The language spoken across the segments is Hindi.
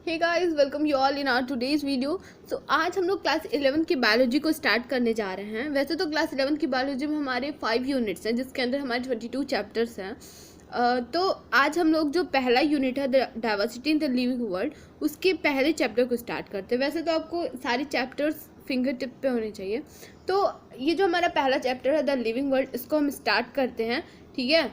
Hey guys, welcome you all in our today's video. आज हम लोग क्लास 11 की बायोलॉजी को स्टार्ट करने जा रहे हैं। वैसे तो क्लास 11 की बायोलॉजी में हमारे 5 यूनिट्स हैं, जिसके अंदर हमारे 22 चैप्टर्स हैं। तो आज हम लोग जो पहला यूनिट है diversity in the living world, उसके पहले चैप्टर को स्टार्ट करते हैं। वैसे तो आपको सारे चैप्टर्स फिंगर टिप पे होने चाहिए। तो ये जो हमारा पहला चैप्टर है द लिविंग वर्ल्ड, इसको हम स्टार्ट करते हैं। ठीक है,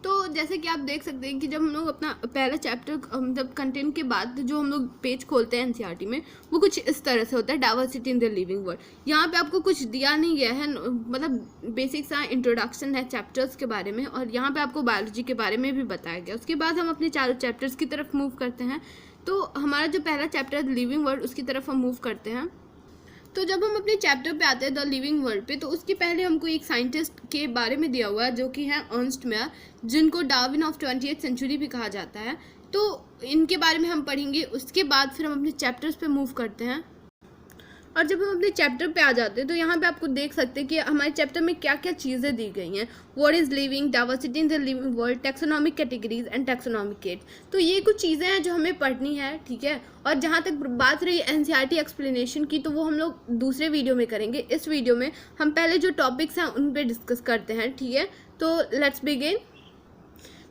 तो जैसे कि आप देख सकते हैं कि जब हम लोग अपना पहला चैप्टर मतलब कंटेंट के बाद जो हम लोग पेज खोलते हैं एनसीईआरटी में, वो कुछ इस तरह से होता है, diversity in the living world. यहाँ पे आपको कुछ दिया नहीं गया है, मतलब बेसिक सा इंट्रोडक्शन है चैप्टर्स के बारे में, और यहाँ पे आपको बायोलॉजी के बारे में भी बताया गया। उसके बाद हम अपने चारों चैप्टर्स की तरफ मूव करते हैं। तो हमारा जो पहला चैप्टर है लिविंग वर्ल्ड, उसकी तरफ हम मूव करते हैं। तो जब हम अपने चैप्टर पे आते हैं द लिविंग वर्ल्ड पे, तो उसके पहले हमको एक साइंटिस्ट के बारे में दिया हुआ है जो कि है अर्नस्ट मेयर, जिनको डार्विन ऑफ 20th सेंचुरी भी कहा जाता है। तो इनके बारे में हम पढ़ेंगे। उसके बाद फिर हम अपने चैप्टर्स पे मूव करते हैं। और जब हम अपने चैप्टर पे आ जाते हैं तो यहाँ पे आपको देख सकते हैं कि हमारे चैप्टर में क्या क्या चीज़ें दी गई हैं। What is living, diversity in the living world, taxonomic categories and taxonomic aid. तो ये कुछ चीज़ें हैं जो हमें पढ़नी है। ठीक है, और जहाँ तक बात रही एनसीईआरटी एक्सप्लेनेशन की, तो वो हम लोग दूसरे वीडियो में करेंगे। इस वीडियो में हम पहले जो टॉपिक्स हैं उन पर डिस्कस करते हैं। ठीक है, तो लेट्स बिगिन।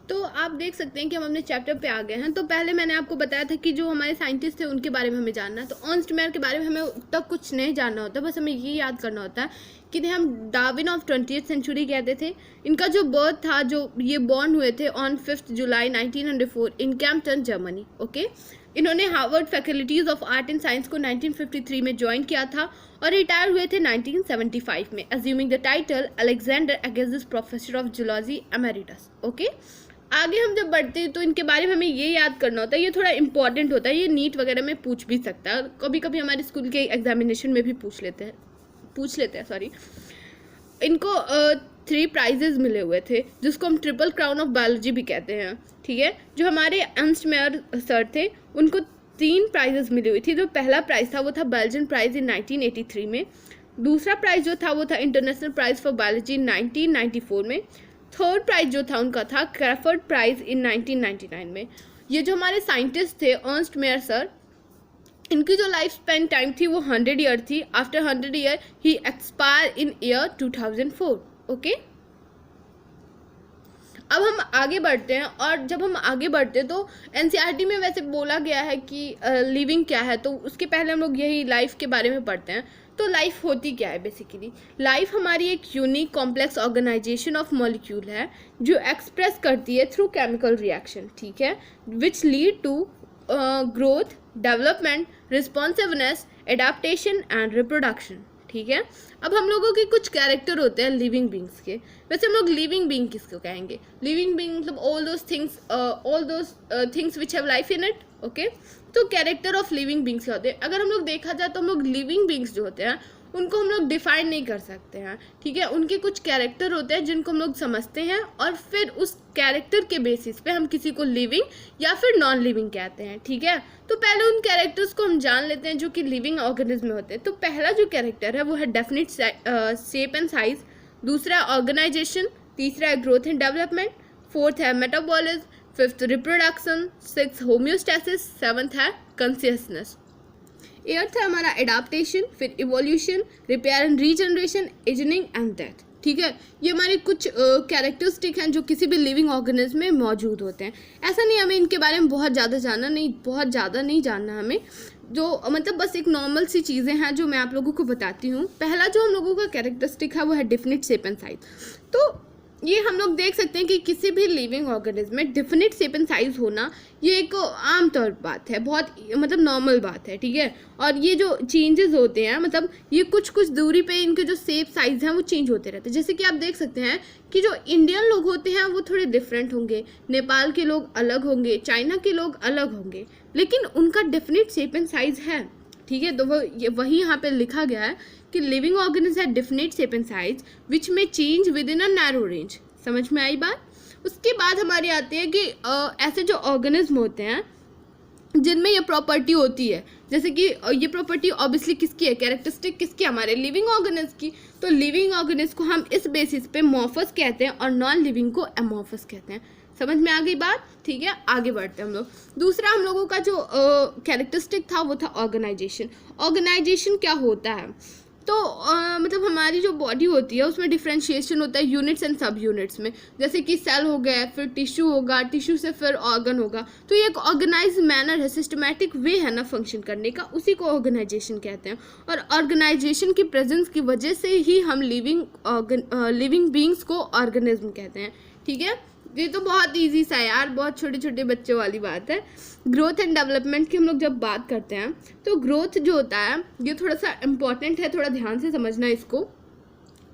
तो आप देख सकते हैं कि हम अपने चैप्टर पे आ गए हैं। तो पहले मैंने आपको बताया था कि जो हमारे साइंटिस्ट थे उनके बारे में हमें जानना है। तो अर्नस्ट मेयर के बारे में हमें तक कुछ नहीं जानना होता, बस हमें ये याद करना होता है कि हम डार्विन ऑफ 20th सेंचुरी कहते थे। इनका जो बर्थ था, जो ये बॉर्न हुए थे on 5 July 1904 in Kempten, Germany. Okay, इन्होंने Harvard faculties of art and science को 1953 में ज्वाइन किया था और रिटायर हुए थे 1975 में, assuming the title Alexander Agassiz professor of zoology emeritus. Okay, आगे हम जब बढ़ते हैं तो इनके बारे में हमें ये याद करना होता है। ये थोड़ा इंपॉर्टेंट होता है, ये नीट वगैरह में पूछ भी सकता है, कभी कभी हमारे स्कूल के एग्जामिनेशन में भी पूछ लेते हैं सॉरी। इनको 3 प्राइजेज मिले हुए थे, जिसको हम ट्रिपल क्राउन ऑफ बायोलॉजी भी कहते हैं। ठीक है, जो हमारे अर्नस्ट मेयर सर थे, उनको 3 प्राइजेज मिली हुई थी। जो पहला प्राइज था वो था बेल्जियन प्राइज इन 1983 में। दूसरा प्राइज जो था वो था इंटरनेशनल प्राइज फॉर बायोलॉजी इन 1994 में। थर्ड प्राइज जो था उनका था क्रैफर्ड प्राइज इन 1999 में। ये जो हमारे साइंटिस्ट थे अर्नस्ट मेयर सर, इनकी जो लाइफ स्पेन टाइम थी वो 100 ईयर थी। आफ्टर 100 ईयर ही एक्सपायर इन ईयर 2004। ओके, अब हम आगे बढ़ते हैं। और जब हम आगे बढ़ते हैं तो एनसीईआरटी में वैसे बोला गया है कि लिविंग क्या है, तो उसके पहले हम लोग यही लाइफ के बारे में पढ़ते हैं। तो लाइफ होती क्या है? बेसिकली लाइफ हमारी एक unique complex organisation of molecule है जो एक्सप्रेस करती है थ्रू केमिकल रिएक्शन। ठीक है, which lead to growth, development, responsiveness, adaptation and reproduction. ठीक है, अब हम लोगों के कुछ कैरेक्टर होते हैं लिविंग बींग्स के। वैसे हम लोग लिविंग बींग किसको कहेंगे? लिविंग बींग मतलब all those things which have life in it. Okay, तो कैरेक्टर ऑफ लिविंग बींग्स होते हैं। अगर हम लोग देखा जाए तो हम लोग लिविंग बींग्स जो होते हैं उनको हम लोग डिफाइन नहीं कर सकते हैं। ठीक है, उनके कुछ कैरेक्टर होते हैं जिनको हम लोग समझते हैं, और फिर उस कैरेक्टर के बेसिस पे हम किसी को लिविंग या फिर नॉन लिविंग कहते हैं। ठीक है, तो पहले उन कैरेक्टर्स को हम जान लेते हैं जो कि लिविंग ऑर्गेनिज्म में होते हैं। तो पहला जो कैरेक्टर है वो है डेफिनिट शेप एंड साइज, दूसरा ऑर्गेनाइजेशन, तीसरा है ग्रोथ एंड डेवलपमेंट, फोर्थ है metabolism, fifth reproduction, six homeostasis, seventh है कॉन्शियसनेस, एर्थ है हमारा एडाप्टेशन, फिर evolution, repair and regeneration, ageing and death. ठीक है, ये हमारे कुछ कैरेक्टरिस्टिक हैं जो किसी भी लिविंग ऑर्गेनिज्म में मौजूद होते हैं। ऐसा नहीं हमें इनके बारे में बहुत ज़्यादा नहीं जानना हमें, जो मतलब बस एक नॉर्मल सी चीज़ें हैं जो मैं आप लोगों को बताती हूँ। पहला जो हम लोगों का कैरेक्टरिस्टिक है वो है डेफिनिट शेप एंड साइज। तो ये हम लोग देख सकते हैं कि किसी भी लिविंग ऑर्गेनिज्म में डेफिनिट शेप एंड साइज होना ये एक आम तौर बात है, बहुत मतलब नॉर्मल बात है। ठीक है, और ये जो चेंजेस होते हैं मतलब ये कुछ दूरी पे इनके जो शेप साइज हैं वो चेंज होते रहते हैं। जैसे कि आप देख सकते हैं कि जो इंडियन लोग होते हैं वो थोड़े डिफरेंट होंगे, नेपाल के लोग अलग होंगे, चाइना के लोग अलग होंगे, लेकिन उनका डेफिनिट शेप एंड साइज है। ठीक है, तो वही यहाँ पे लिखा गया है कि लिविंग ऑर्गेनिज्म है definite shape and size which में change within a narrow range. समझ में आई बात? उसके बाद हमारी आती है कि ऐसे जो ऑर्गेनिज्म होते हैं जिनमें ये प्रॉपर्टी होती है, जैसे कि ये प्रॉपर्टी ऑब्वियसली किसकी है, कैरेक्टरिस्टिक किसकी, हमारे लिविंग ऑर्गेनिज्म की। तो लिविंग ऑर्गेनिज्म को हम इस बेसिस पे मॉर्फस कहते हैं और नॉन लिविंग को एमॉर्फस कहते हैं। समझ में आ गई बात? ठीक है, आगे बढ़ते हैं हम लोग। दूसरा हम लोगों का जो कैरेक्टरिस्टिक था वो था ऑर्गेनाइजेशन। ऑर्गेनाइजेशन क्या होता है? तो मतलब हमारी जो बॉडी होती है उसमें डिफ्रेंशिएशन होता है यूनिट्स एंड सब यूनिट्स में, जैसे कि सेल हो गया, फिर टिश्यू होगा, टिश्यू से फिर ऑर्गन होगा। तो ये एक ऑर्गेनाइज मैनर है, सिस्टमैटिक वे है ना फंक्शन करने का, उसी को ऑर्गेनाइजेशन कहते हैं। और ऑर्गेनाइजेशन की प्रेजेंस की वजह से ही हम लिविंग बींग्स को ऑर्गेनिज्म कहते हैं। ठीक है, ये तो बहुत इजी सा है यार, बहुत छोटे छोटे बच्चों वाली बात है। ग्रोथ एंड डेवलपमेंट की हम लोग जब बात करते हैं तो ग्रोथ जो होता है ये थोड़ा सा इम्पॉर्टेंट है, थोड़ा ध्यान से समझना इसको।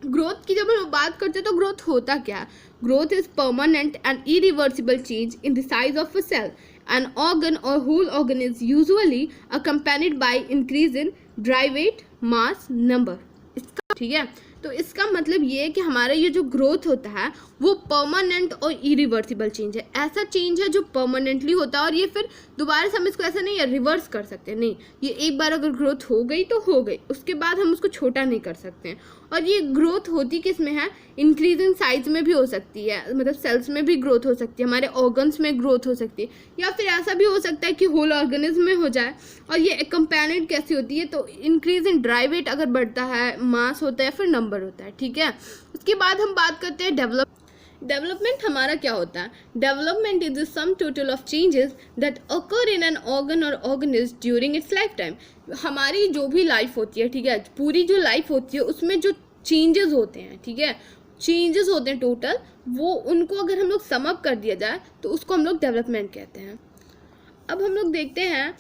ग्रोथ की जब हम बात करते हैं तो ग्रोथ होता क्या है? Growth is permanent and irreversible change in the size of a cell, an organ or whole organ is usually accompanied by increase in dry weight, mass, number. ठीक है, तो इसका मतलब ये है कि हमारा ये जो ग्रोथ होता है वो परमानेंट और इरिवर्सिबल चेंज है। ऐसा चेंज है जो परमानेंटली होता है और ये फिर दोबारा से हम इसको ऐसा नहीं रिवर्स कर सकते, नहीं, ये एक बार अगर ग्रोथ हो गई तो हो गई, उसके बाद हम उसको छोटा नहीं कर सकते हैं। और ये ग्रोथ होती किस में है? इंक्रीज इन साइज में भी हो सकती है, मतलब सेल्स में भी ग्रोथ हो सकती है, हमारे ऑर्गन्स में ग्रोथ हो सकती है, या फिर ऐसा भी हो सकता है कि होल ऑर्गेनिज्म में हो जाए। और ये अकम्पेनिड कैसी होती है? तो इंक्रीज इन ड्राई वेट अगर बढ़ता है, मास होता है, फिर नंबर होता है। ठीक है, उसके बाद हम बात करते हैं डेवलपमेंट हमारा क्या होता है? Development is the sum total of changes that occur in an organ or organism during its life time. हमारी जो भी लाइफ होती है, ठीक है, पूरी जो लाइफ होती है उसमें जो चेंजेस होते हैं, ठीक है, चेंजेस होते हैं टोटल, वो उनको अगर हम लोग सम अप कर दिया जाए तो उसको हम लोग डेवलपमेंट कहते हैं। अब हम लोग देखते हैं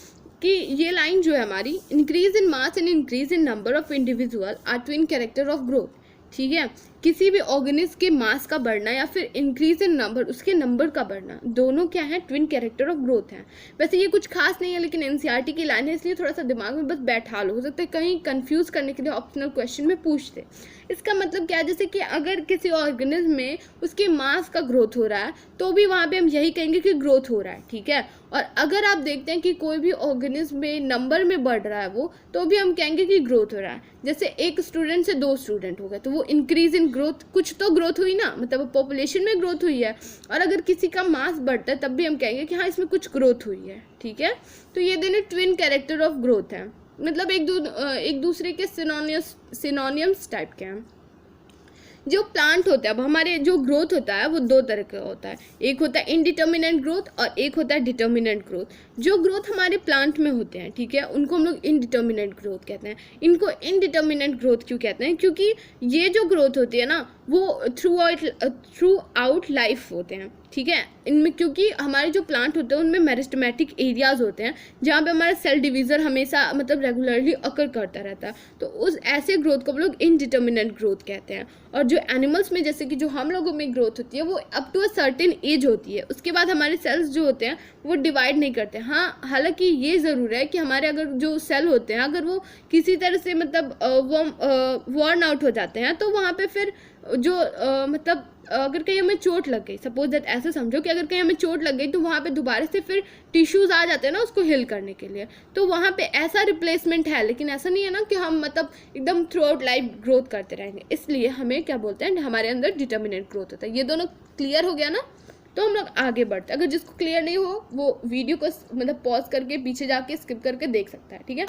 कि ये लाइन जो है हमारी, increase in mass and increase in number of individual are twin character of growth. ठीक है, किसी भी ऑर्गेनिज्म के मास का बढ़ना या फिर इंक्रीज इन नंबर, उसके नंबर का बढ़ना, दोनों क्या है? ट्विन कैरेक्टर ऑफ ग्रोथ है। वैसे ये कुछ खास नहीं है, लेकिन एनसीईआरटी की लाइन है, इसलिए थोड़ा सा दिमाग में बस बैठा लो, हो सकता है कहीं कंफ्यूज करने के लिए ऑप्शनल क्वेश्चन में पूछते। इसका मतलब क्या है? जैसे कि अगर किसी ऑर्गेनिज्म में उसके मास का ग्रोथ हो रहा है तो भी वहाँ पे हम यही कहेंगे कि ग्रोथ हो रहा है। ठीक है, और अगर आप देखते हैं कि कोई भी ऑर्गेनिज्म में नंबर में बढ़ रहा है वो, तो भी हम कहेंगे कि ग्रोथ हो रहा है। जैसे एक स्टूडेंट से 2 स्टूडेंट हो गए तो वो इंक्रीज इन ग्रोथ, कुछ तो ग्रोथ हुई ना, मतलब पॉपुलेशन में ग्रोथ हुई है। और अगर किसी का मास बढ़ता है तब भी हम कहेंगे कि हाँ इसमें कुछ ग्रोथ हुई है। ठीक है, तो ये दोनों ट्विन कैरेक्टर ऑफ ग्रोथ है, मतलब एक दूसरे के सिनोनियम्स टाइप के हैं। जो प्लांट होता है, अब हमारे जो ग्रोथ होता है वो 2 तरह का होता है, एक होता है इनडिटर्मिनेंट ग्रोथ और एक होता है डिटर्मिनेंट ग्रोथ। जो ग्रोथ हमारे प्लांट में होते हैं, ठीक है, उनको हम लोग इनडिटर्मिनेंट ग्रोथ कहते हैं। इनको इनडिटर्मिनेंट ग्रोथ क्यों कहते हैं? क्योंकि ये जो ग्रोथ होती है ना वो थ्रू आउट लाइफ होते हैं। ठीक है, इनमें क्योंकि हमारे जो प्लांट होते हैं उनमें मेरिस्टेमेटिक एरियाज होते हैं जहाँ पे हमारा सेल डिवीजन हमेशा मतलब रेगुलरली अकर करता रहता है, तो उस ऐसे ग्रोथ को हम लोग इनडिटर्मिनेंट ग्रोथ कहते हैं। और जो एनिमल्स में, जैसे कि जो हम लोगों में ग्रोथ होती है वो up to a certain age होती है, उसके बाद हमारे सेल्स जो होते हैं वो डिवाइड नहीं करते। हाँ, हालांकि ये ज़रूर है कि हमारे अगर जो सेल होते हैं अगर वो किसी तरह से मतलब वॉर्न आउट हो जाते हैं तो वहाँ पे फिर जो मतलब अगर कहीं हमें चोट लग गई, सपोज दैट ऐसे समझो कि अगर कहीं हमें चोट लग गई तो वहाँ पे दोबारा से फिर टिश्यूज़ आ जाते हैं ना उसको हील करने के लिए, तो वहाँ पे ऐसा रिप्लेसमेंट है। लेकिन ऐसा नहीं है ना कि हम मतलब एकदम थ्रू आउट लाइफ ग्रोथ करते रहेंगे, इसलिए हमें क्या बोलते हैं, हमारे अंदर डिटर्मिनेंट ग्रोथ होता है। ये दोनों क्लियर हो गया ना, तो हम लोग आगे बढ़ते हैं। अगर जिसको क्लियर नहीं हो वो वीडियो को मतलब पॉज करके पीछे जाके स्किप करके देख सकता है। ठीक है,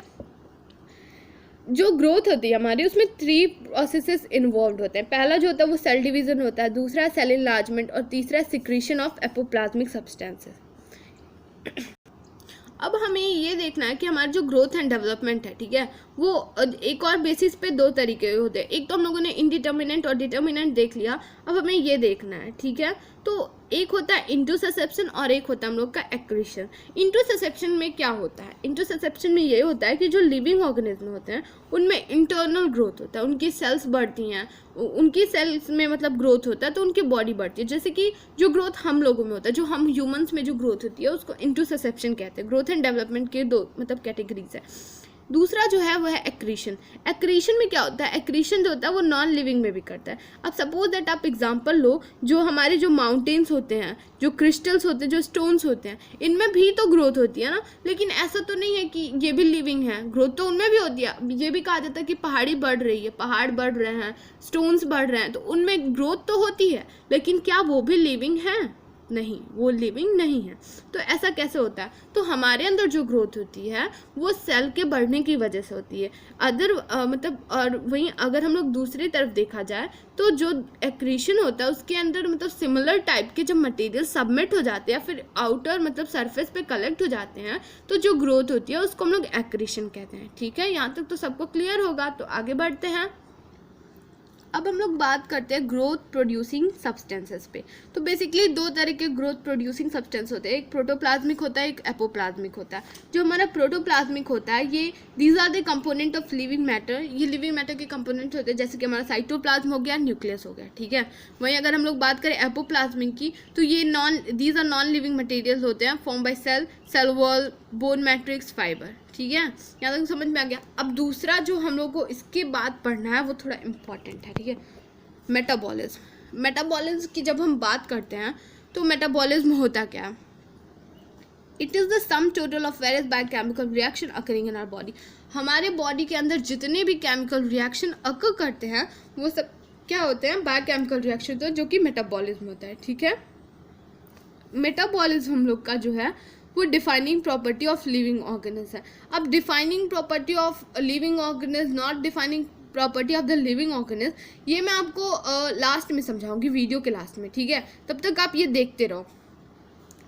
जो ग्रोथ होती है हमारी उसमें 3 प्रोसेसेस इन्वॉल्व होते हैं। पहला जो होता है वो सेल डिवीजन होता है, दूसरा सेल इनलार्जमेंट और तीसरा सिक्रीशन ऑफ एपोप्लाज्मिक सब्सटेंसेस। अब हमें ये देखना है कि हमारा जो ग्रोथ एंड डेवलपमेंट है, ठीक है, वो एक और बेसिस पे 2 तरीके होते हैं। एक तो हम लोगों ने इनडिटर्मिनेंट और डिटर्मिनेंट देख लिया, अब हमें ये देखना है, ठीक है, तो एक होता है इंटरसेप्शन और एक होता है हम लोग का एक्रीशन। इंटरसेप्शन में क्या होता है? इंटरसेप्शन में ये होता है कि जो लिविंग ऑर्गेनिज्म होते हैं उनमें इंटरनल ग्रोथ होता है, उनकी सेल्स बढ़ती हैं, उनकी सेल्स में मतलब ग्रोथ होता है तो उनकी बॉडी बढ़ती है। जैसे कि जो ग्रोथ हम लोगों में होता है, जो हम ह्यूमंस में जो ग्रोथ होती है उसको इंटरसेप्शन कहते हैं। ग्रोथ एंड डेवलपमेंट के 2 मतलब कैटेगरीज है। दूसरा जो है वो है एक्रीशन। एक्रीशन में क्या होता है? एक्रीशन जो होता है वो नॉन लिविंग में भी करता है। अब सपोज दैट आप एग्जांपल लो, जो हमारे जो माउंटेन्स होते हैं, जो क्रिस्टल्स होते हैं, जो स्टोन्स होते हैं, इनमें भी तो ग्रोथ होती है ना, लेकिन ऐसा तो नहीं है कि ये भी लिविंग है, ग्रोथ तो उनमें भी होती है। ये भी कहा जाता है कि पहाड़ी बढ़ रही है, पहाड़ बढ़ रहे हैं, स्टोन्स बढ़ रहे हैं, तो उनमें ग्रोथ तो होती है, लेकिन क्या वो भी लिविंग हैं? नहीं, वो लिविंग नहीं है। तो ऐसा कैसे होता है? तो हमारे अंदर जो ग्रोथ होती है वो सेल के बढ़ने की वजह से होती है। मतलब और वहीं अगर हम लोग दूसरी तरफ देखा जाए तो जो एक्रीशन होता है उसके अंदर मतलब सिमिलर टाइप के जब मटेरियल सबमिट हो जाते हैं फिर आउटर मतलब सरफेस पे कलेक्ट हो जाते हैं तो जो ग्रोथ होती है उसको हम लोग एक्रीशन कहते हैं। ठीक है, यहाँ तक तो सबको क्लियर होगा। तो आगे बढ़ते हैं। अब हम लोग बात करते हैं ग्रोथ प्रोड्यूसिंग सब्सटेंसेस पे। तो बेसिकली दो तरह के ग्रोथ प्रोड्यूसिंग सब्सटेंस होते हैं, एक प्रोटोप्लाज्मिक होता है, एक एपोप्लाज्मिक होता है। जो हमारा प्रोटोप्लाज्मिक होता है ये these are the component of living matter, ये लिविंग मैटर के कंपोनेंट होते हैं, जैसे कि हमारा साइटोप्लाज्म हो गया, न्यूक्लियस हो गया। ठीक है, वहीं अगर हम लोग बात करें एपोप्लाज्मिक की तो ये these are non living materials होते हैं form by cell, cell wall, bone matrix, fibre. ठीक है, यहाँ तक समझ में आ गया। अब दूसरा जो हम लोग को इसके बाद पढ़ना है वो थोड़ा इम्पॉर्टेंट है। ठीक है, मेटाबॉलिज्म। मेटाबॉलिज्म की जब हम बात करते हैं तो मेटाबॉलिज्म होता क्या है? It is the sum total of various biochemical reaction occurring in our body. हमारे बॉडी के अंदर जितने भी केमिकल रिएक्शन अकर करते हैं वो सब क्या होते हैं? बायोकेमिकल रिएक्शन, तो जो कि मेटाबॉलिज्म होता है। ठीक है, मेटाबॉलिज्म हम लोग का जो है वो defining property of living organism है। अब defining property of living organism, not defining property of the living organism, ये मैं आपको लास्ट में समझाऊंगी, वीडियो के लास्ट में। ठीक है, तब तक आप ये देखते रहो।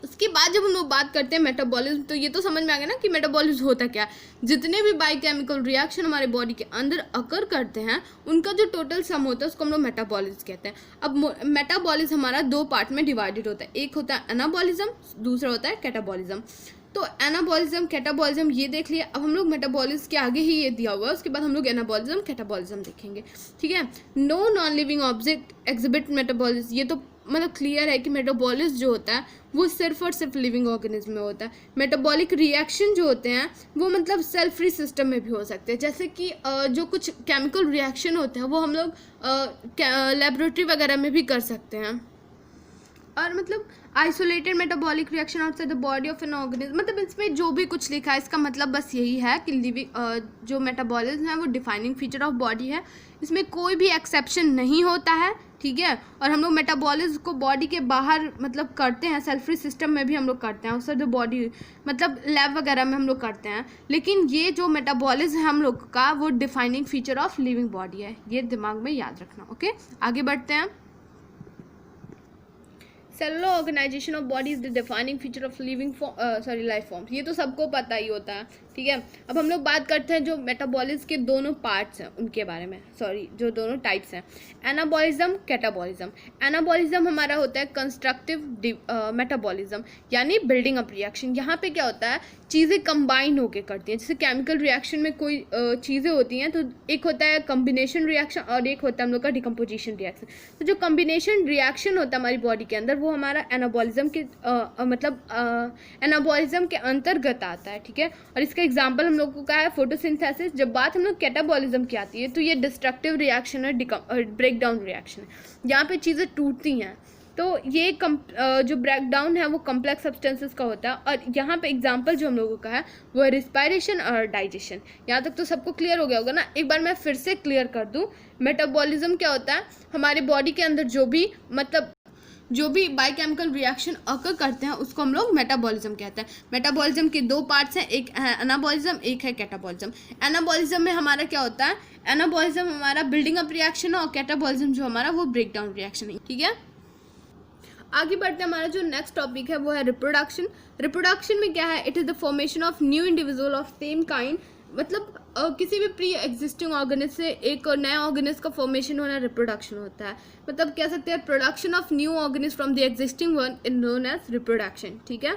उसके बाद जब हम लोग बात करते हैं मेटाबॉलिज्म, तो ये तो समझ में आ गया ना कि मेटाबॉलिज्म होता क्या है। जितने भी बायोकेमिकल रिएक्शन हमारे बॉडी के अंदर अकर करते हैं उनका जो टोटल सम होता है उसको हम लोग मेटाबॉलिज्म कहते हैं। अब मेटाबॉलिज्म हमारा दो पार्ट में डिवाइडेड होता है, एक होता है एनाबॉलिज्म, दूसरा होता है कैटाबॉलिज्म। तो एनाबॉलिज्म, कैटाबॉलिज्म ये देख लिया। अब हम लोग मेटाबॉलिज्म के आगे ही ये दिया हुआ है, उसके बाद हम लोग एनाबॉलिज्म, कैटाबॉलिज्म देखेंगे। ठीक है, no non living object exhibit metabolism, ये तो मतलब क्लियर है कि मेटाबॉलिज्म जो होता है वो सिर्फ और सिर्फ लिविंग ऑर्गेनिज्म में होता है। मेटाबॉलिक रिएक्शन जो होते हैं वो मतलब सेल फ्री सिस्टम में भी हो सकते हैं, जैसे कि जो कुछ केमिकल रिएक्शन होते हैं वो हम लोग लेबोरेटरी वगैरह में भी कर सकते हैं। और मतलब isolated metabolic reaction outside the body of an organism, मतलब इसमें जो भी कुछ लिखा है इसका मतलब बस यही है कि लिविंग जो मेटाबॉलिज्म है वो डिफाइनिंग फीचर ऑफ बॉडी है, इसमें कोई भी एक्सेप्शन नहीं होता है। ठीक है, और हम लोग मेटाबॉलिज्म को बॉडी के बाहर मतलब करते हैं, सेल फ्री सिस्टम में भी हम लोग करते हैं, उससे जो बॉडी मतलब लैब वगैरह में हम लोग करते हैं। लेकिन ये जो मेटाबॉलिज्म है हम लोग का वो defining feature of living body है, ये दिमाग में याद रखना। ओके, आगे बढ़ते हैं। Cellular organisation of body is the defining feature of living life form, ये तो सबको पता ही होता है। ठीक है, अब हम लोग बात करते हैं जो मेटाबॉलिज्म के दोनों पार्ट्स हैं उनके बारे में, जो दोनों टाइप्स हैं, एनाबॉलिज्म, कैटाबॉलिज्म। एनाबॉलिज्म हमारा होता है कंस्ट्रक्टिव मेटाबॉलिज्म, यानी बिल्डिंग अप रिएक्शन। यहाँ पे क्या होता है, चीज़ें कंबाइन होकर करती हैं। जैसे केमिकल रिएक्शन में कोई चीज़ें होती हैं तो एक होता है कम्बिनेशन रिएक्शन और एक होता है हम लोग का डिकम्पोजिशन रिएक्शन। तो जो कम्बिनेशन रिएक्शन होता है हमारी बॉडी के अंदर वो हमारा एनाबॉलिज्म के एनाबॉलिज्म के अंतर्गत आता है। ठीक है, और इसका एग्जाम्पल हम लोग को क्या है, फोटोसिंथेसिस। जब बात हम लोग कैटाबॉलिज्म की आती है तो ये डिस्ट्रक्टिव रिएक्शन है, ब्रेक डाउन रिएक्शन है, यहाँ पे चीज़ें टूटती हैं। तो ये जो ब्रेक डाउन है वो कम्प्लेक्स सब्सटेंसेस का होता है। और यहाँ पे एग्जांपल जो हम लोगों का है वो है रिस्पायरेशन और डाइजेशन। यहाँ तक तो सबको क्लियर हो गया होगा ना, एक बार मैं फिर से क्लियर कर दूँ। मेटाबॉलिज्म क्या होता है, हमारे बॉडी के अंदर जो भी बायोकेमिकल रिएक्शन अकर करते हैं उसको हम लोग मेटाबॉलिज्म कहते हैं। मेटाबॉलिज्म के दो पार्ट्स हैं, एक है एनाबॉलिज्म, एक है कैटाबॉलिज्म। एनाबॉलिज्म में हमारा क्या होता है, एनाबॉलिज्म हमारा बिल्डिंग अप रिएक्शन है और कैटाबॉलिज्म जो हमारा वो ब्रेक डाउन रिएक्शन है। ठीक है, आगे बढ़ते हैं। हमारा जो नेक्स्ट टॉपिक है वो है रिप्रोडक्शन। रिप्रोडक्शन में क्या है, it is the formation of new individual of same kind, मतलब किसी भी प्री एग्जिस्टिंग ऑर्गेनिज्म से एक नया ऑर्गेनिज्म का फॉर्मेशन होना रिप्रोडक्शन होता है। मतलब कह सकते हैं production of new organism from the existing one is known as reproduction. ठीक है,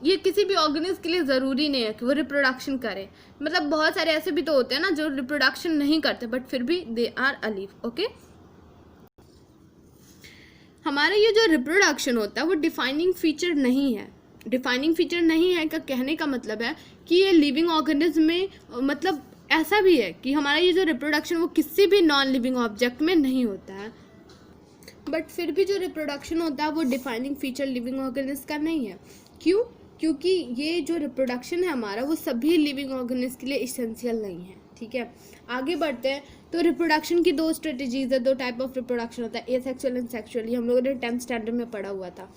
ये किसी भी ऑर्गेनिज्म के लिए ज़रूरी नहीं है कि वो रिप्रोडक्शन करे, मतलब बहुत सारे ऐसे भी तो होते हैं ना जो रिप्रोडक्शन नहीं करते बट फिर भी दे आर अलीव। ओके, हमारा ये जो रिप्रोडक्शन होता है वो डिफाइनिंग फीचर नहीं है। डिफाइनिंग फीचर नहीं है का कहने का मतलब है कि ये लिविंग ऑर्गेनिज्म में मतलब ऐसा भी है कि हमारा ये जो रिप्रोडक्शन वो किसी भी नॉन लिविंग ऑब्जेक्ट में नहीं होता है, बट फिर भी जो रिप्रोडक्शन होता है वो डिफाइनिंग फीचर लिविंग ऑर्गेनिज्म का नहीं है। क्यों? क्योंकि ये जो रिप्रोडक्शन है हमारा वो सभी लिविंग ऑर्गेनिज्म के लिए इसेंशियल नहीं है। ठीक है, आगे बढ़ते हैं। तो रिप्रोडक्शन की दो स्ट्रेटजीज है, दो टाइप ऑफ रिप्रोडक्शन होता है, एसेक्सुअल एंड सेक्सुअल। ये हम लोगों ने 10th स्टैंडर्ड में पढ़ा हुआ था।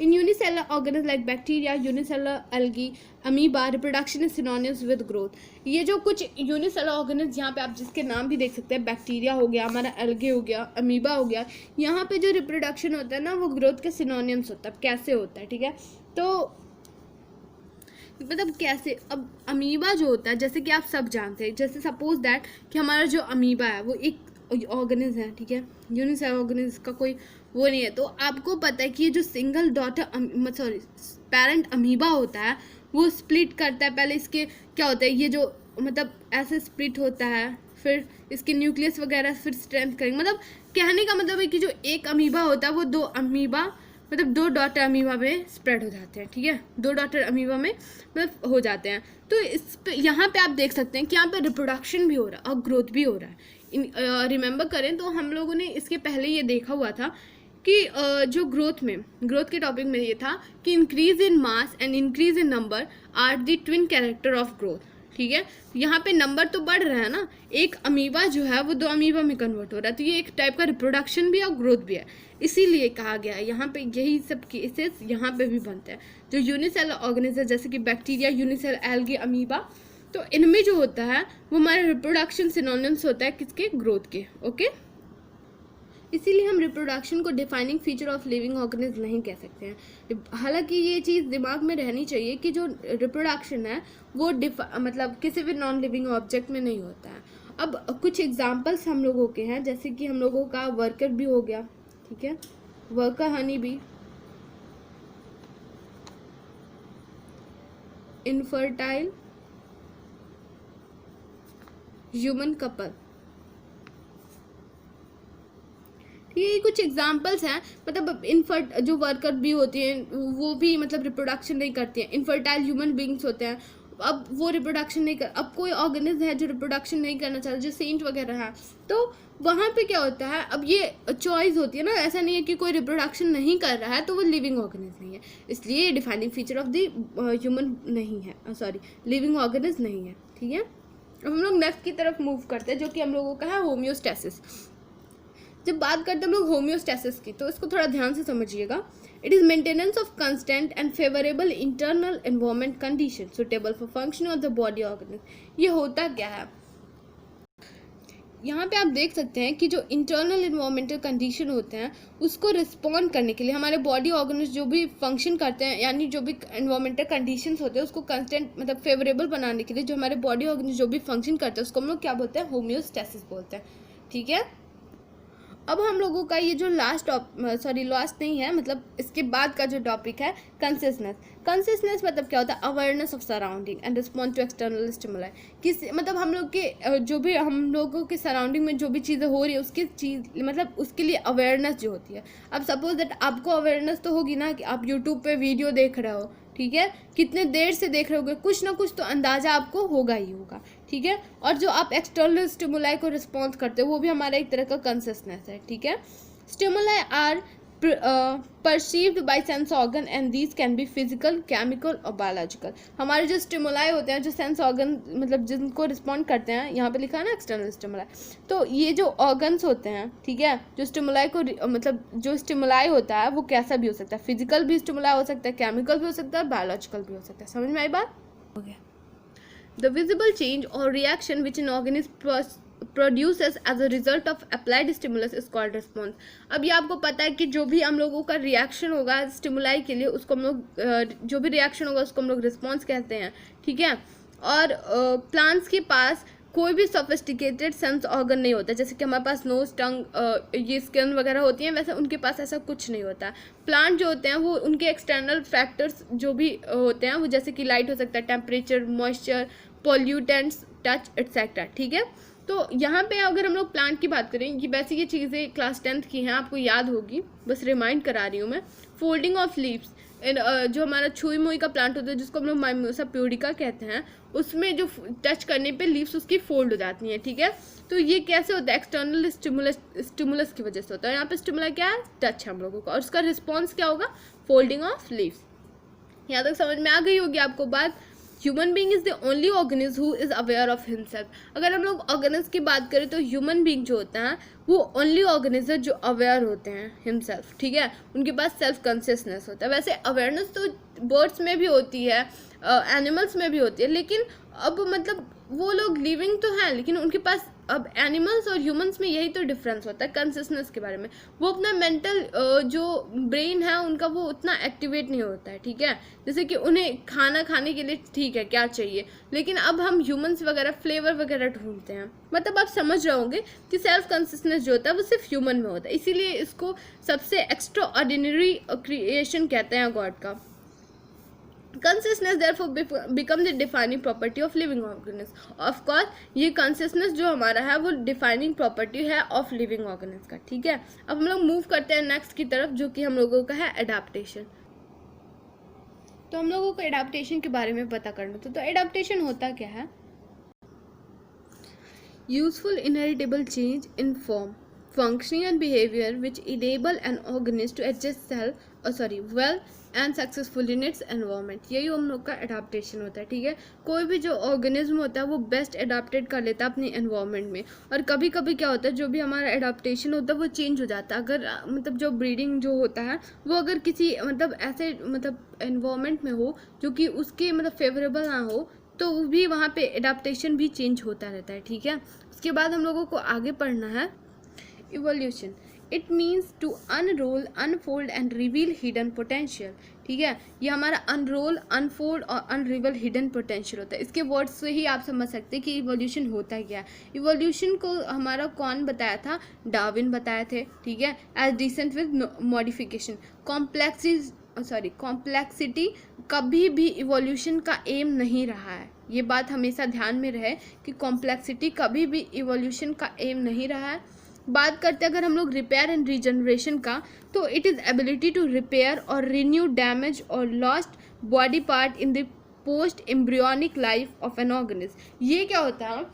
इन unicellular organism like bacteria, unicellular algae, amoeba, reproduction is synonyms with growth. ये जो कुछ यूनिसेलुलर ऑर्गेनिज्म यहाँ पे आप जिसके नाम भी देख सकते हैं, बैक्टीरिया हो गया, हमारा एल्गे हो गया, अमीबा हो गया, यहाँ पे जो रिप्रोडक्शन होता है ना वो ग्रोथ के सिनोनिम्स होता है। कैसे होता है, ठीक है, तो मतलब कैसे, अब अमीबा जो होता है जैसे कि आप सब जानते हैं, जैसे सपोज दैट कि हमारा जो अमीबा है वो एक ऑर्गेनिज्म है, ठीक है, यूनिसेलुलर ऑर्गेनिज्म का कोई वो नहीं है। तो आपको पता है कि ये जो single daughter sorry parent amoeba होता है वो स्प्लिट करता है। पहले इसके क्या होता है, ये जो मतलब ऐसे स्प्लिट होता है, फिर इसके न्यूक्लियस वगैरह फिर स्ट्रेंथ करेंगे। मतलब कहने का मतलब है कि जो एक अमीबा होता है वो दो अमीबा मतलब दो डॉटर अमीबा में स्प्रेड हो जाते हैं, ठीक है, दो डॉटर अमीबा में मतलब हो जाते हैं। तो इस पे यहाँ पे आप देख सकते हैं कि यहाँ पे रिप्रोडक्शन भी हो रहा है और ग्रोथ भी हो रहा है। रिमेंबर करें तो हम लोगों ने इसके पहले ये देखा हुआ था कि जो ग्रोथ के टॉपिक में ये था कि increase in mass and increase in number are the twin character of growth, ठीक है। यहाँ पे नंबर तो बढ़ रहा है ना, एक अमीबा जो है वो दो अमीबा में कन्वर्ट हो रहा है, तो ये एक टाइप का रिप्रोडक्शन भी है और ग्रोथ भी है, इसीलिए कहा गया है। यहाँ पे यही सब केसेस यहाँ पे भी बनते हैं। जो यूनिसेलुलर ऑर्गेनिज्म जैसे कि बैक्टीरिया, यूनिसेलुलर एल्गी, अमीबा, तो इनमें जो होता है वो हमारा रिप्रोडक्शन सिनोनिम्स होता है किसके, ग्रोथ के, ओके। इसीलिए हम रिप्रोडक्शन को defining feature of living organism नहीं कह सकते हैं। हालांकि ये चीज़ दिमाग में रहनी चाहिए कि जो रिप्रोडक्शन है वो मतलब किसी भी नॉन लिविंग ऑब्जेक्ट में नहीं होता है। अब कुछ एग्जांपल्स हम लोगों के हैं, जैसे कि हम लोगों का वर्कर भी हो गया, ठीक है, worker honey bee, infertile human couple, ये कुछ एग्जांपल्स हैं। मतलब जो वर्कर भी होती हैं वो भी मतलब रिप्रोडक्शन नहीं करती हैं। इनफर्टाइल ह्यूमन बींग्स होते हैं, अब वो रिप्रोडक्शन नहीं कर, अब कोई ऑर्गेनिज्म है जो रिप्रोडक्शन नहीं करना चाहता, जो सेंट वगैरह है, तो वहाँ पे क्या होता है, अब ये चॉइस होती है ना, ऐसा नहीं है कि कोई रिप्रोडक्शन नहीं कर रहा है तो वो लिविंग ऑर्गेनिज्म नहीं है, इसलिए defining feature of the human नहीं है, सॉरी लिविंग ऑर्गेनिज्म नहीं है, ठीक है। अब हम लोग नेक्स्ट की तरफ मूव करते हैं जो कि हम लोगों का है होम्योस्टेसिस। जब बात करते हैं हम लोग होम्योस्टेसिस की तो इसको थोड़ा ध्यान से समझिएगा। It is maintenance of constant and favourable internal environment condition suitable for functioning of the body organism. ये होता क्या है, यहाँ पे आप देख सकते हैं कि जो इंटरनल एनवायरमेंटल कंडीशन होते हैं उसको रिस्पॉन्ड करने के लिए हमारे बॉडी ऑर्गेनिज्म जो भी फंक्शन करते हैं, यानी जो भी एनवायरमेंटल कंडीशंस होते हैं उसको कंस्टेंट मतलब फेवरेबल बनाने के लिए जो हमारे बॉडी ऑर्गेनिज्म जो भी फंक्शन करते हैं उसको हम लोग क्या बोलते हैं, होम्योस्टेसिस बोलते हैं, ठीक है। अब हम लोगों का ये जो लास्ट नहीं है, मतलब इसके बाद का जो टॉपिक है कंसिस्टनेस मतलब क्या होता है, awareness of surrounding and response to external stimuli. किस मतलब हम लोग के जो भी हम लोगों के सराउंडिंग में जो भी चीज़ें हो रही है उसकी चीज़ मतलब उसके लिए अवेयरनेस जो होती है। अब सपोज दैट आपको अवेयरनेस तो होगी ना कि आप यूट्यूब पे वीडियो देख रहे हो, ठीक है, कितने देर से देख रहे होगे, कुछ ना कुछ तो अंदाज़ा आपको होगा ही होगा, ठीक है। और जो आप एक्सटर्नल स्टिमुलाई को रिस्पॉन्स करते हो वो भी हमारा एक तरह का कंसिस्टनेस है, ठीक है। Stimuli are perceived by sense organ and these can be physical, chemical और बायोलॉजिकल। हमारे जो स्टिमुलाई होते हैं, जो सेंस ऑर्गन मतलब जिनको रिस्पॉन्ड करते हैं, यहाँ पे लिखा है ना एक्सटर्नल स्टिमुलाई, तो ये जो ऑर्गन्स होते हैं, ठीक है, जो स्टिमुलाई को मतलब जो स्टिमुलाई होता है वो कैसा भी हो सकता है, फिजिकल भी स्टिमुलाई हो सकता है, केमिकल भी हो सकता है, बायोलॉजिकल भी हो सकता है। समझ में आई बात, हो गया। The visible change or reaction which an organism produces as a result of applied stimulus is called response. अब ये आपको पता है कि जो भी हम लोगों का रिएक्शन होगा स्टिमुलाई के लिए उसको हम लोग जो भी रिएक्शन होगा उसको हम लोग रिस्पॉन्स कहते हैं, ठीक है। और प्लांट्स के पास कोई भी सोफिस्टिकेटेड सेंस ऑर्गन नहीं होता, जैसे कि हमारे पास नोज, टंग, ये स्किन वगैरह होती हैं, वैसे उनके पास ऐसा कुछ नहीं होता। प्लांट जो होते हैं वो उनके एक्सटर्नल फैक्टर्स जो भी होते हैं वो जैसे कि लाइट हो सकता है, temperature, moisture, pollutants, touch etcetera, ठीक है। तो यहाँ पे अगर हम लोग प्लांट की बात करें, ये वैसे ये चीज़ें क्लास 10th की हैं, आपको याद होगी, बस रिमाइंड करा रही हूँ मैं। फोल्डिंग ऑफ लीव्स, जो हमारा छुई मुई का प्लांट होता है जिसको हम लोग माइमोसा प्यूडिका कहते हैं, उसमें जो टच करने पे लीव्स उसकी फोल्ड हो जाती हैं, ठीक है। तो ये कैसे होता है, एक्सटर्नल स्टिमुलस की वजह से होता है। यहाँ पे स्टिमुलस क्या है, टच है हम लोगों का, और उसका रिस्पॉन्स क्या होगा, फोल्डिंग ऑफ लीव्स। यहाँ तक समझ में आ गई होगी आपको बात। Human being is the only organism who is aware of himself. अगर हम लोग ऑर्गेनिज्म की बात करें तो ह्यूमन बीइंग जो होता है वो ओनली ऑर्गेनिज्म जो अवेयर होते हैं हिमसेल्फ, ठीक है, उनके पास सेल्फ कॉन्शियसनेस होता है। वैसे अवेयरनेस तो बर्ड्स में भी होती है, एनिमल्स में भी होती है, लेकिन अब मतलब वो लोग लिविंग तो हैं लेकिन उनके पास, अब एनिमल्स और ह्यूमंस में यही तो डिफरेंस होता है कॉन्शियसनेस के बारे में। वो अपना मेंटल जो ब्रेन है उनका वो उतना एक्टिवेट नहीं होता है, ठीक है, जैसे कि उन्हें खाना खाने के लिए ठीक है क्या चाहिए, लेकिन अब हम ह्यूमंस वगैरह फ्लेवर वगैरह ढूंढते हैं। मतलब आप समझ रहे होंगे कि सेल्फ कॉन्शियसनेस जो होता है वो सिर्फ ह्यूमन में होता है, इसीलिए इसको सबसे एक्स्ट्रा ऑर्डिनरी क्रिएशन कहते हैं गॉड का। Consciousness therefore become the defining property of living organism। of course ये consciousness जो हमारा है वो defining property है of living organism का, ठीक है। अब हम लोग मूव करते हैं नेक्स्ट की तरफ जो कि हम लोगों का है एडाप्टेशन। तो हम लोगों को एडाप्टेशन के बारे में पता करना था। तो एडाप्टेशन होता क्या है? Useful inheritable change in form, functioning and behavior which enable an organism to adjust well and successfully in its environment। यही हम लोग का एडाप्टेशन होता है, ठीक है। कोई भी जो ऑर्गेनिज्म होता है वो बेस्ट एडाप्टेड कर लेता है अपने एनवायरनमेंट में, और कभी कभी क्या होता है जो भी हमारा एडाप्टेशन होता है वो चेंज हो जाता है। अगर मतलब जो ब्रीडिंग जो होता है वो अगर किसी मतलब ऐसे मतलब एनवायरनमेंट में हो जो कि उसके मतलब फेवरेबल ना हो तो भी वहाँ पे एडाप्टेशन भी चेंज होता रहता है, ठीक है। उसके बाद हम लोगों को आगे पढ़ना है evolution. It means to unroll, unfold and reveal hidden potential, ठीक है। ये हमारा अनरोल, अनफोल्ड और अनरिवल हिडन पोटेंशियल होता है। इसके वर्ड्स से ही आप समझ सकते हैं कि इवोल्यूशन होता है क्या है। इवोल्यूशन को हमारा कौन बताया था? डार्विन बताए थे, ठीक है। As descent with modification. Complexity कभी भी इवोल्यूशन का एम नहीं रहा है। ये बात हमेशा ध्यान में रहे कि कॉम्प्लेक्सिटी कभी भी इवोल्यूशन का एम नहीं रहा है। बात करते हैं अगर हम लोग रिपेयर एंड रीजनरेशन का, तो it is ability to repair और रिन्यू डैमेज और lost body part in the post embryonic life of an organism. ये क्या होता है?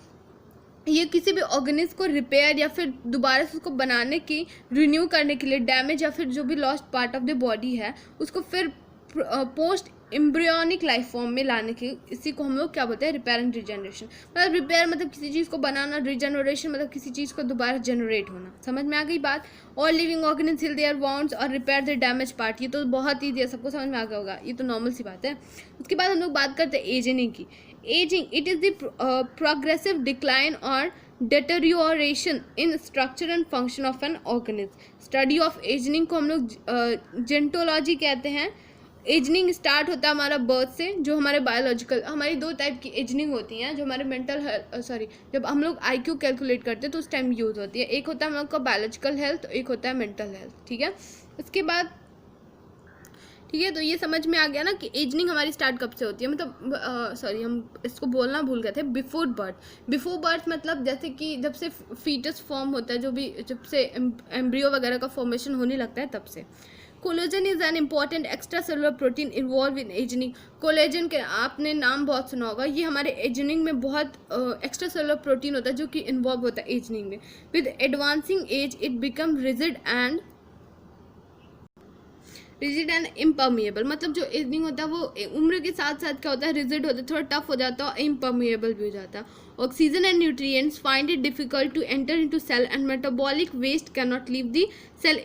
ये किसी भी ऑर्गेनिज्म को रिपेयर या फिर दोबारा से उसको बनाने की, रिन्यू करने के लिए, डैमेज या फिर जो भी lost part of the body है उसको फिर पोस्ट एम्ब्रियोनिक लाइफ फॉर्म में लाने की, इसी को हम लोग क्या बोलते हैं? Repair and regeneration. मतलब रिपेयर मतलब किसी चीज़ को बनाना, रिजनरेशन मतलब किसी चीज़ को दोबारा जनरेट होना। समझ में आ गई बात? All living organism heal their wounds और रिपेयर देयर डैमेज पार्ट। ये तो बहुत ईजी है, सबको समझ में आ गया होगा, ये तो नॉर्मल सी बात है। उसके बाद हम लोग बात करते हैं एजिंग की। Ageing it is the progressive decline और deterioration in structure and function of an organism। Study of ageing को हम लोग जेंटोलॉजी कहते हैं। एजनिंग स्टार्ट होता है हमारा बर्थ से, जो हमारे बायोलॉजिकल, हमारी दो टाइप की एजनिंग होती हैं जो हमारे जब हम लोग IQ कैलकुलेट करते हैं तो उस टाइम यूज़ होती है। एक होता है हम लोग का बायोलॉजिकल हेल्थ, एक होता है मेंटल हेल्थ, ठीक है। उसके बाद ठीक है, तो ये समझ में आ गया ना कि एजनिंग हमारी स्टार्ट कब से होती है। मतलब हम इसको बोलना भूल गए थे, बिफोर बर्थ। बिफोर बर्थ मतलब जैसे कि जब से फीटस फॉर्म होता है, जब से एम्ब्रियो वगैरह का फॉर्मेशन होने लगता है तब से। Collagen is an important extra cellular protein involve in ageing. Collagen के आपने नाम बहुत सुना होगा, ये हमारे एजनिंग में बहुत एक्स्ट्रा सेलुलर प्रोटीन होता है जो कि इन्वॉल्व होता है एजनिंग में। With advancing as it become rigid and impermeable. मतलब जो एजनिंग होता है वो उम्र के साथ साथ क्या होता है? रिजिड होता है, थोड़ा टफ हो जाता है और इम्पर्मिएबल भी हो जाता है। Oxygen and nutrients find it difficult to enter into cell and metabolic waste can not leave the cell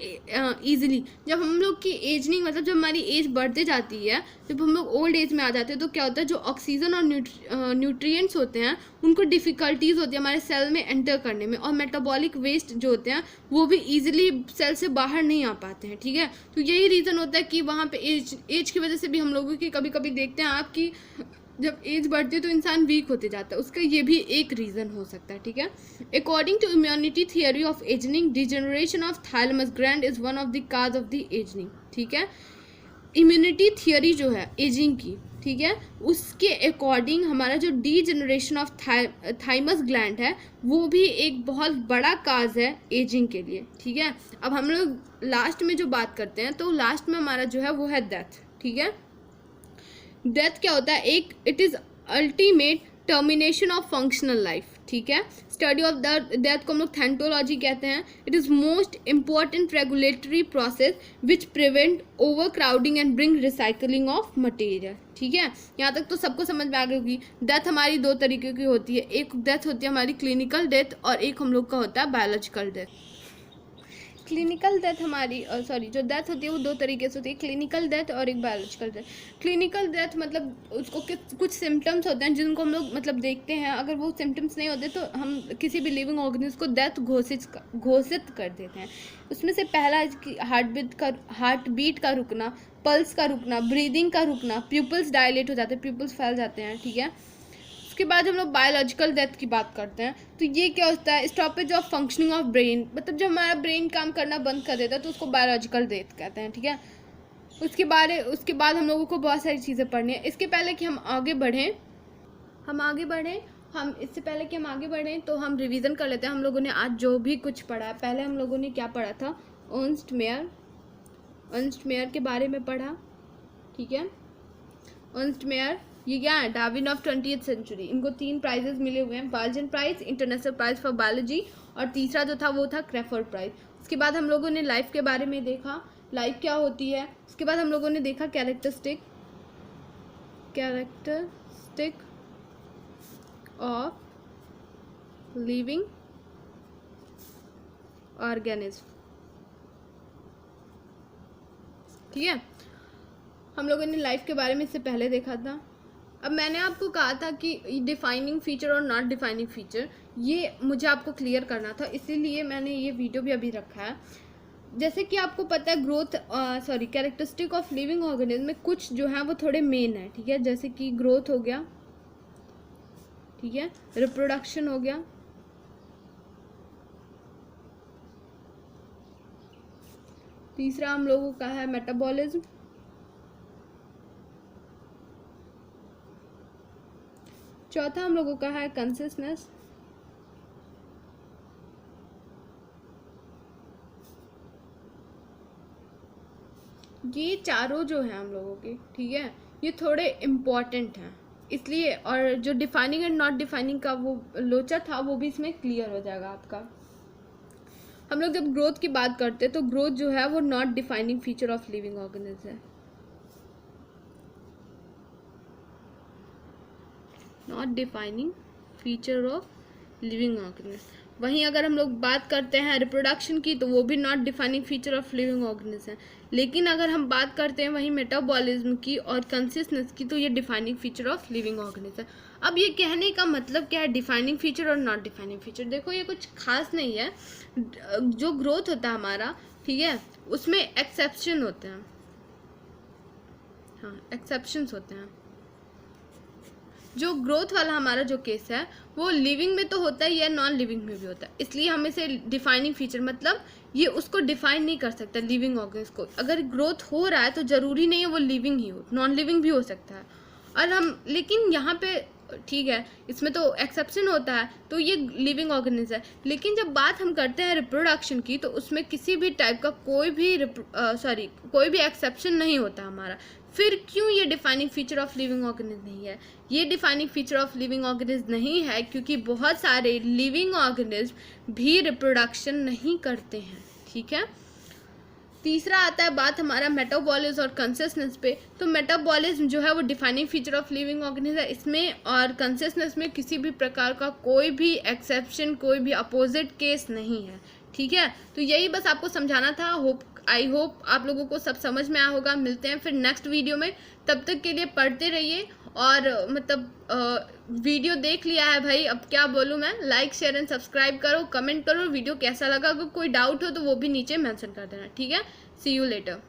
easily. जब हम लोग की एजनिंग मतलब जब हमारी एज बढ़ते जाती है, जब हम लोग ओल्ड एज में आ जाते हैं तो क्या होता है? जो ऑक्सीजन और न्यूट्रिएंट्स होते हैं उनको डिफ़िकल्टीज होती है हमारे सेल में एंटर करने में, और मेटाबॉलिक वेस्ट जो होते हैं वो भी ईजिली सेल से बाहर नहीं आ पाते हैं, ठीक है। तो यही रीज़न होता है कि वहाँ पे एज की वजह से भी हम लोगों की कभी कभी देखते हैं आप कि जब एज बढ़ती है तो इंसान वीक होते जाता है, उसका ये भी एक रीज़न हो सकता है, ठीक है। According to immunity theory of ageing, degeneration of thymus gland is one of the cause of the ageing, ठीक है। इम्यूनिटी थियोरी जो है एजिंग की, ठीक है, उसके अकॉर्डिंग हमारा जो डीजेनरेशन ऑफ थाइमस ग्लैंड है वो भी एक बहुत बड़ा काज है एजिंग के लिए, ठीक है। अब हम लोग लास्ट में जो बात करते हैं तो लास्ट में हमारा जो है वो है डेथ, ठीक है। डेथ क्या होता है? It is ultimate termination of functional life, ठीक है। स्टडी ऑफ द डेथ को हम लोग थैंटोलॉजी कहते हैं। It is most important regulatory process which prevent over crowding and bring recycling of material. ठीक है, यहाँ तक तो सबको समझ में आ गई होगी। डेथ हमारी दो तरीके की होती है, एक डेथ होती है हमारी क्लिनिकल डेथ और एक हम लोग का होता है बायोलॉजिकल डेथ। क्लिनिकल डेथ हमारी जो डेथ होती है वो दो तरीके से होती है, क्लिनिकल डेथ और एक बायोलॉजिकल डेथ। क्लिनिकल डेथ मतलब उसको कुछ सिम्टम्स होते हैं जिनको हम लोग मतलब देखते हैं, अगर वो सिम्टम्स नहीं होते तो हम किसी भी लिविंग ऑर्गेनिज्म को डेथ घोषित कर देते हैं। उसमें से पहला हार्ट बीट का रुकना, पल्स का रुकना, ब्रीदिंग का रुकना, प्यूपल्स डायलेट हो जाते हैं, प्यूपल्स फैल जाते हैं। ठीक है, उसके बाद हम लोग बायोलॉजिकल डेथ की बात करते हैं। तो ये क्या होता है, stoppage of functioning of brain, मतलब जब हमारा ब्रेन काम करना बंद कर देता है तो उसको बायोलॉजिकल डेथ कहते हैं। ठीक है, उसके बाद हम लोगों को बहुत सारी चीज़ें पढ़नी है। इसके पहले कि हम आगे बढ़ें इससे पहले कि हम आगे बढ़ें तो हम रिवीजन कर लेते हैं। हम लोगों ने आज जो भी कुछ पढ़ा है, पहले हम लोगों ने क्या पढ़ा था, अर्नस्ट मेयर के बारे में पढ़ा। ठीक है, अर्नस्ट मेयर ये क्या है, डार्विन ऑफ 20th सेंचुरी। इनको 3 प्राइजेस मिले हुए हैं, Balzan prize, international prize for biology और तीसरा जो था वो था क्रेफर्ड प्राइज। उसके बाद हम लोगों ने लाइफ के बारे में देखा, लाइफ क्या होती है। उसके बाद हम लोगों ने देखा कैरेक्टरिस्टिक ऑफ लिविंग ऑर्गेनिज्म। ठीक है, हम लोगों ने लाइफ के बारे में इससे पहले देखा था। अब मैंने आपको कहा था कि डिफाइनिंग फीचर और नॉट डिफाइनिंग फीचर ये मुझे आपको क्लियर करना था, इसीलिए मैंने ये वीडियो भी अभी रखा है। जैसे कि आपको पता है कैरेक्टरिस्टिक ऑफ लिविंग ऑर्गेनिज्म में कुछ जो है वो थोड़े मेन है। ठीक है, जैसे कि ग्रोथ हो गया, ठीक है, रिप्रोडक्शन हो गया, तीसरा हम लोगों का है मेटाबॉलिज्म, चौथा हम लोगों का है कंसिस्टेंस, ये चारों जो है हम लोगों के, ठीक है, ये थोड़े इम्पॉर्टेंट हैं इसलिए, और जो डिफाइनिंग एंड नॉट डिफाइनिंग का वो लोचा था वो भी इसमें क्लियर हो जाएगा आपका। हम लोग जब ग्रोथ की बात करते हैं तो ग्रोथ जो है वो not defining feature of living organism है, not defining feature of living organism. वहीं अगर हम लोग बात करते हैं रिप्रोडक्शन की तो वो भी not defining feature of living organism है। लेकिन अगर हम बात करते हैं वहीं मेटाबॉलिज्म की और कंसिस्टेंस की तो ये defining feature of living organism है। अब ये कहने का मतलब क्या है, डिफाइनिंग फीचर और नॉट डिफाइनिंग फीचर। देखो ये कुछ खास नहीं है, जो ग्रोथ होता है हमारा, ठीक है, उसमें एक्सेप्शन होते हैं, हाँ एक्सेप्शंस होते हैं। जो ग्रोथ वाला हमारा जो केस है वो लिविंग में तो होता है या नॉन लिविंग में भी होता है, इसलिए हम इसे डिफाइनिंग फीचर मतलब ये उसको डिफाइन नहीं कर सकता लिविंग ऑर्गेनिज्म को। अगर ग्रोथ हो रहा है तो ज़रूरी नहीं है वो लिविंग ही हो, नॉन लिविंग भी हो सकता है। और हम लेकिन यहाँ पे ठीक है इसमें तो एक्सेप्शन होता है, तो ये लिविंग ऑर्गेनिज्म है। लेकिन जब बात हम करते हैं रिप्रोडक्शन की तो उसमें किसी भी टाइप का कोई भी एक्सेप्शन नहीं होता हमारा। फिर क्यों ये defining feature of living organism नहीं है? ये defining feature of living organism नहीं है क्योंकि बहुत सारे लिविंग ऑर्गेनिज्म भी रिप्रोडक्शन नहीं करते हैं। ठीक है, तीसरा आता है बात हमारा मेटाबॉलिज्म और कंसिस्टेंस पे। तो मेटाबॉलिज्म जो है वो defining feature of living organism है, इसमें और कंसिस्टेंस में किसी भी प्रकार का कोई भी एक्सेप्शन, कोई भी अपोजिट केस नहीं है। ठीक है, तो यही बस आपको समझाना था। आई होप आप लोगों को सब समझ में आया होगा। मिलते हैं फिर नेक्स्ट वीडियो में, तब तक के लिए पढ़ते रहिए। और वीडियो देख लिया है भाई, अब क्या बोलूँ मैं, लाइक शेयर एंड सब्सक्राइब करो, कमेंट करो वीडियो कैसा लगा। अगर कोई डाउट हो तो वो भी नीचे मेंशन कर देना। ठीक है, सी यू लेटर।